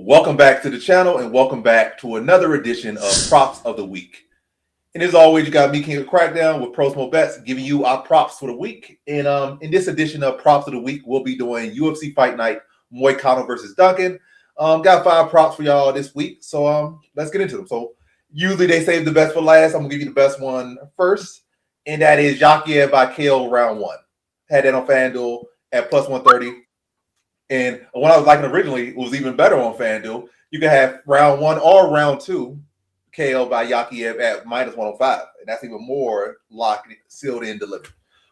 Welcome back to the channel and welcome back to another edition of Props of the Week. And as always, you got me, King of Crackdown, with Pro Smoke Bets, giving you our props for the week. And in this edition of Props of the Week, we'll be doing UFC Fight Night, Moicano versus Duncan. Got 5 props for y'all this week, so let's get into them. So usually they save the best for last. I'm gonna give you the best one first, and that is Bekoev by KO round 1. Had that on FanDuel at plus 130. And what I was liking originally was even better on FanDuel. You can have round 1 or round 2 KO by Bekoev at minus 105. And that's even more locked, sealed in, delivered.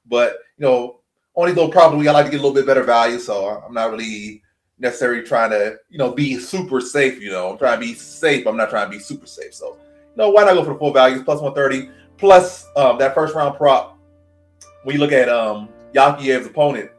But, only little problem, I like to get a little bit better value. So I'm not really necessarily trying to, be super safe. I'm trying to be safe. I'm not trying to be super safe. So, why not go for the full value? It's plus 130. Plus that first round prop, when you look at Bekoev's opponent,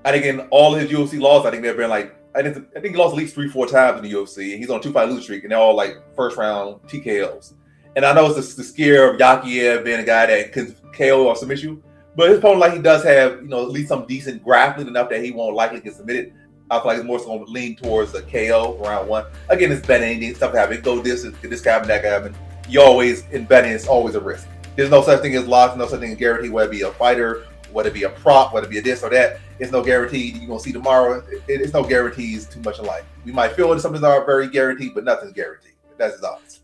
I think in all his UFC losses, I think they've been I think he lost at least 3-4 times in the UFC, and he's on a 2-fight losing streak, and they're all like first round TKOs. And I know it's the scare of Bekoev being a guy that can KO or submit you, but his opponent, he does have, at least some decent grappling enough that he won't likely get submitted. I feel like it's more so going to lean towards a KO round 1. Again, it's betting, anything, stuff happen. Go this guy happen, that guy happen. You always, in betting, it's always a risk. There's no such thing as loss, no such thing as guarantee, whether it be a fighter, whether it be a prop, whether it be a this or that. It's no guarantee you're going to see tomorrow. It's no guarantees too much in life. We might feel that something's are very guaranteed, but nothing's guaranteed. That's his odds.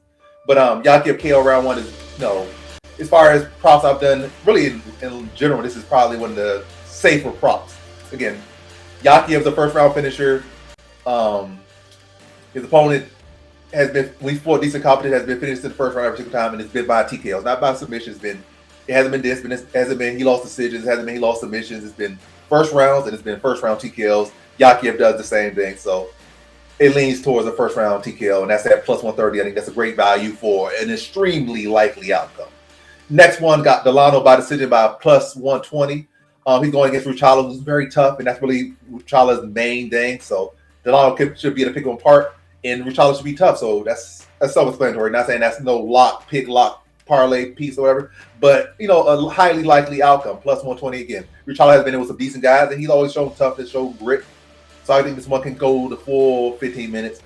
But Bekoev KO round 1 is, as far as props I've done, really in general, this is probably one of the safer props. Again, Bekoev's a first round finisher. His opponent has been, when he's fought decent competition, has been finished in the first round every single time, and it's been by TKOs, not by submissions. It hasn't been this, but it hasn't been he lost decisions, it hasn't been he lost submissions. It's been first rounds, and it's been first round TKOs. Bekoev does the same thing, so it leans towards a first round TKO, and that's at plus 130. I think that's a great value for an extremely likely outcome. Next one got Delano by decision by plus 120. He's going against Ruchala, who's very tough, and that's really Ruchala's main thing. So Delano should be able to pick him apart, and Ruchala should be tough. So that's self-explanatory. Not saying that's no pick lock parlay piece or whatever, but a highly likely outcome. Plus 120 again. Ruchala has been in with some decent guys, and he's always shown toughness, shown grit. So I think this one can go the full 15 minutes,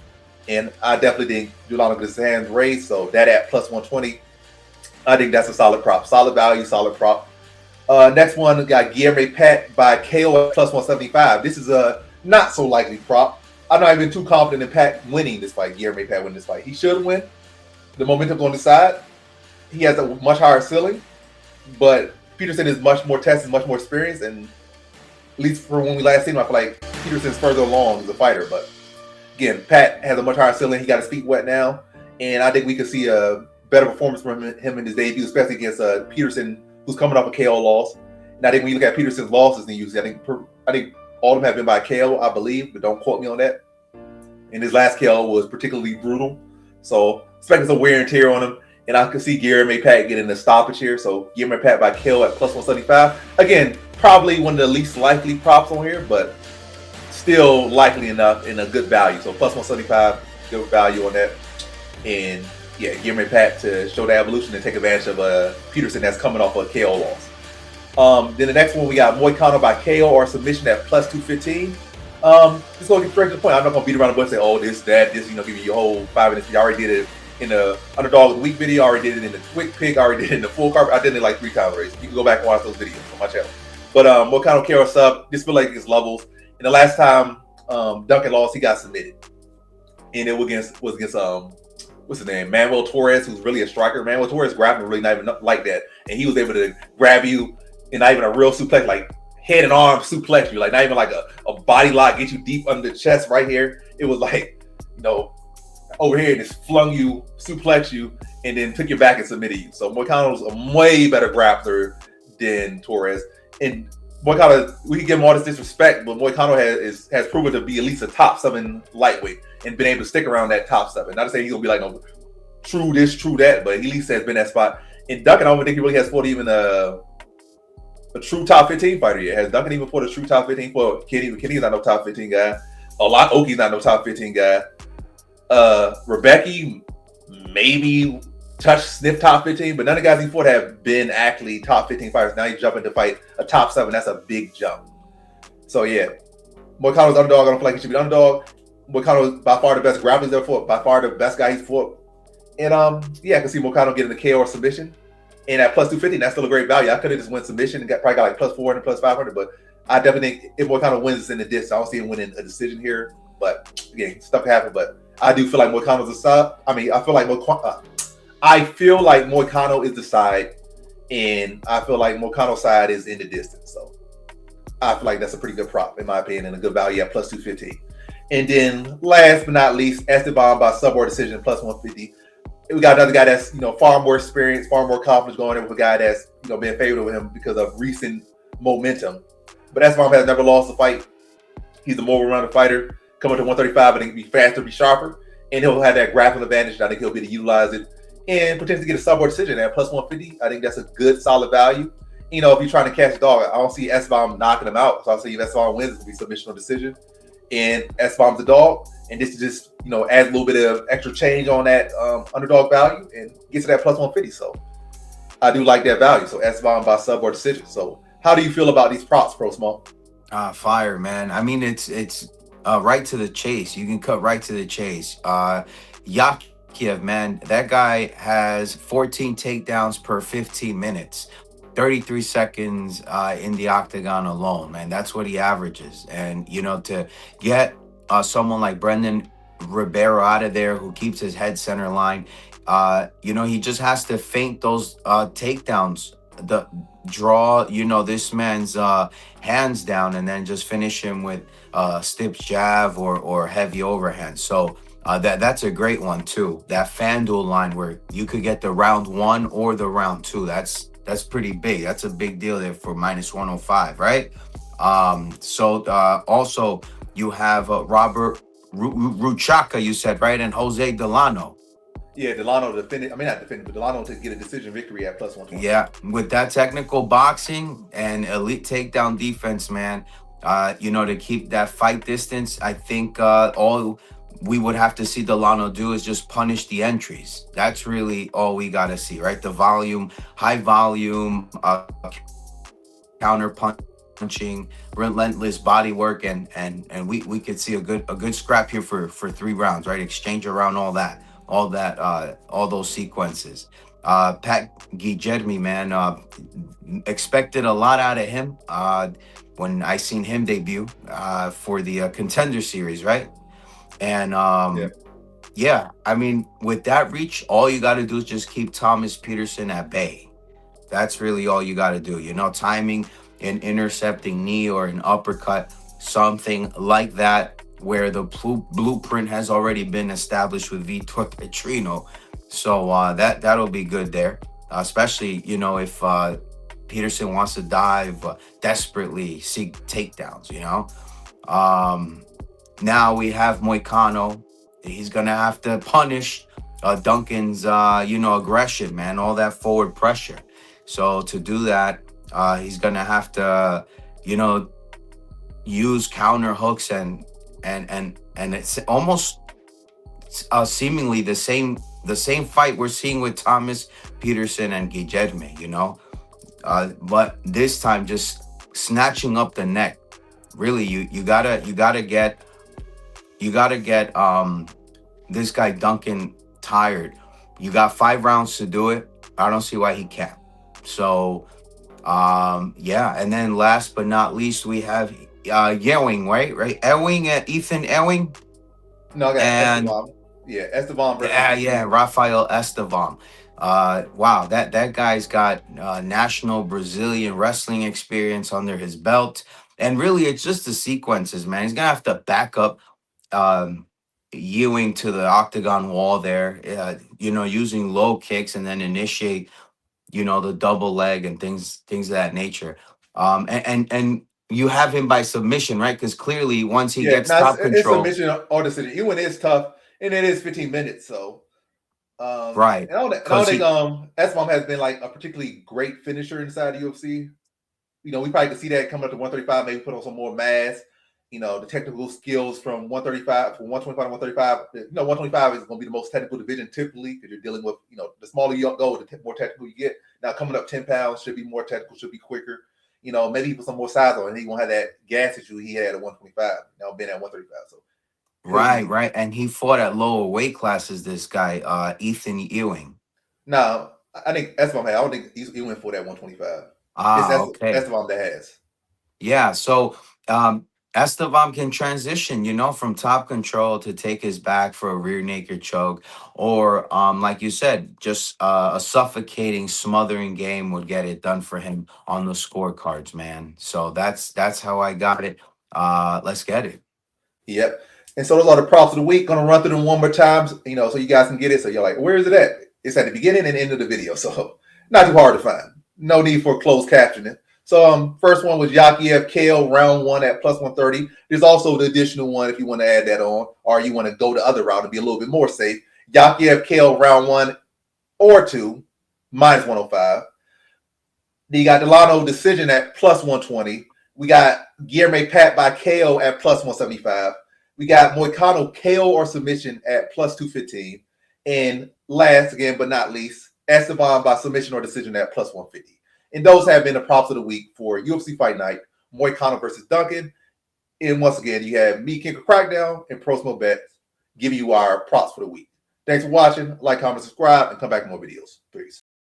and I definitely think Delano gets his hands raised. So that at plus 120, I think that's a solid prop, solid value, solid prop. Next one, we got Guilherme Pat by KO at plus 175. This is a not so likely prop. I'm not even too confident in Pat winning this fight. Guilherme Pat winning this fight. He should win. The momentum's on the side. He has a much higher ceiling, but Peterson is much more tested, much more experienced, and at least for when we last seen him, I feel like Peterson's further along as a fighter. But again, Pat has a much higher ceiling. He got his feet wet now, and I think we could see a better performance from him in his debut, especially against Peterson, who's coming off a KO loss. And I think when you look at Peterson's losses in the UFC, I think all of them have been by KO, I believe, but don't quote me on that. And his last KO was particularly brutal, so expecting some wear and tear on him. And I could see Guilherme Pat getting the stoppage here. So Guilherme Pat by KO at plus 175. Again, probably one of the least likely props on here, but still likely enough and a good value. So plus 175, good value on that. And yeah, Guilherme Pat to show the evolution and take advantage of Peterson that's coming off a KO loss. Then the next one, we got Moicano by KO or submission at plus 215. Just going to get straight to the point. I'm not going to beat around the bush and say, oh, this, give you your whole 5 minutes. You already did it in the Underdog of the Week video. I already did it in the Quick Pick. I already did it in the Full Carb. I did it like 3 times already. You can go back and watch those videos on my channel. But Moicano KO sub, this feel like it's levels. And the last time Duncan lost, he got submitted. And it was against what's his name? Manuel Torres, who's really a striker. Manuel Torres grabbing really not even like that. And he was able to grab you in not even a real suplex, like head and arm suplex you, like not even like a body lock, get you deep under the chest right here. It was like, over here and just flung you, suplex you, and then took your back and submitted you. So Moicano's a way better grappler than Torres. And Moicano, we can give him all this disrespect, but Moicano has proven to be at least a top 7 lightweight and been able to stick around that top 7. Not to say he's gonna be like no true this, true that, but he at least has been that spot. And Duncan, I don't think he really has fought even a true top 15 fighter yet. Has Duncan even fought a true top 15 for Kenny? Kenny's not no top 15 guy. Oki's not no top 15 guy. Rebecca maybe sniff top 15, but none of the guys he fought have been actually top 15 fighters. Now he's jumping to fight a top 7. That's a big jump. So yeah, Moicano's underdog. I don't feel like he should be underdog. Moicano by far the best grappler he's ever fought, by far the best guy he's fought. And yeah, I can see Moicano getting the KO or submission. And at plus 250, that's still a great value. I could have just went submission and probably got like plus 400, plus 500, but I definitely think if Moicano wins, it's in the disc. I don't see him winning a decision here, but again, stuff can happen. But I do feel like Moicano's a sub. I mean, I feel like Moicano is the side, and I feel like Moicano's side is in the distance. So I feel like that's a pretty good prop, in my opinion, and a good value at plus 215. And then last but not least, Esteban by sub or decision plus 150. We got another guy that's far more experienced, far more confidence going in with a guy that's been favored with him because of recent momentum. But Esteban has never lost a fight. He's a more rounded fighter. Come up to 135, I think be faster, be sharper, and he'll have that grappling advantage. And I think he'll be able to utilize it and potentially get a sub or decision at plus 150. I think that's a good, solid value. If you're trying to catch a dog, I don't see Esteban knocking him out. So I'll say if Esteban wins, it's going to be submission or decision. And Esteban's a dog. And this is just, adds a little bit of extra change on that underdog value and gets to that plus 150. So I do like that value. So Esteban by sub or decision. So how do you feel about these props, Pro Small? Fire, man. I mean, it's right to the chase. You can cut right to the chase. Yakiev, man, that guy has 14 takedowns per 15 minutes. 33 seconds in the octagon alone, man. That's what he averages. And, to get someone like Brendan Ribeiro out of there who keeps his head center line, he just has to feint those takedowns, the draw, this man's hands down and then just finish him with stiff jab or heavy overhand. So that's a great one too. That FanDuel line where you could get the round 1 or the round 2. That's pretty big. That's a big deal there for minus 105, right? Also you have Robert Ruchaka, you said, right? And Jose Delano. Yeah, Delano defended. I mean, not defended, but Delano to get a decision victory at plus 120. Yeah, with that technical boxing and elite takedown defense, man, to keep that fight distance, I think all we would have to see Delano do is just punish the entries. That's really all we got to see, right? The volume, high volume, counter punching, relentless body work, and we could see a good scrap here for 3 rounds, right? Exchange around all those sequences. Pat Guillermi, man, expected a lot out of him when I seen him debut for the Contender Series, right? And yeah, I mean, with that reach, all you got to do is just keep Thomas Peterson at bay. That's really all you got to do. Timing an intercepting knee or an uppercut, something like that, where the blueprint has already been established with Vitor Petrino. So that'll be good there, especially, if Peterson wants to dive desperately, seek takedowns, Now we have Moicano. He's going to have to punish Duncan's, aggression, man, all that forward pressure. So to do that, he's going to have to, use counter hooks and it's almost seemingly the same fight we're seeing with Thomas Peterson and Guillermi, but this time just snatching up the neck. Really, you gotta get this guy Duncan tired. You got 5 rounds to do it. I don't see why he can't. So yeah, and then last but not least, we have Ewing, right? Ewing, Ethan Ewing. No, I got and Esteban. Yeah, Esteban versus Rafael Esteban. Wow, that guy's got national Brazilian wrestling experience under his belt, and really, it's just the sequences, man. He's gonna have to back up Ewing to the octagon wall there, using low kicks and then initiate, the double leg and things of that nature. And you have him by submission, right? Because clearly, once he gets top it's control, submission or decision. Ewing is tough, and it is 15 minutes. So, right? And I don't think Esteban has been like a particularly great finisher inside the UFC. We probably could see that coming up to 135, maybe put on some more mass. The technical skills from 135 from 125 to 135. 125 is going to be the most technical division typically because you're dealing with, the smaller you go, the more technical you get. Now coming up 10 pounds should be more technical, should be quicker. Maybe he put some more size on it. He won't have that gas issue he had at 125. Now being at 135. So He'll Right, easily. right. And he fought at lower weight classes, this guy, Ethan Ewing. Now, I think Esteban. I don't think he went for that 125. It's Ah, okay. Esteban that has. Yeah, so Estevam can transition, from top control to take his back for a rear naked choke, or like you said, just a suffocating, smothering game would get it done for him on the scorecards, man. So that's how I got it. Let's get it. Yep. And so those are the props of the week. Gonna run through them one more time, so you guys can get it. So you're like, where is it at? It's at the beginning and end of the video. So not too hard to find. No need for closed captioning. So first one was Yakiev Kale round one at plus 130. There's also the additional one if you want to add that on, or you want to go the other route and be a little bit more safe. Yakiev Kale round one or two, minus 105. Then you got Delano decision at plus 120. We got Guillermo Pat by KO at plus 175. We got Moicano KO or submission at plus 215. And last, again, but not least, Esteban by submission or decision at plus 150. And those have been the props of the week for UFC Fight Night, Moicano versus Duncan. And once again, you have me, King of Crackdown, and Prosmo Bets giving you our props for the week. Thanks for watching. Like, comment, subscribe, and come back with more videos. Peace.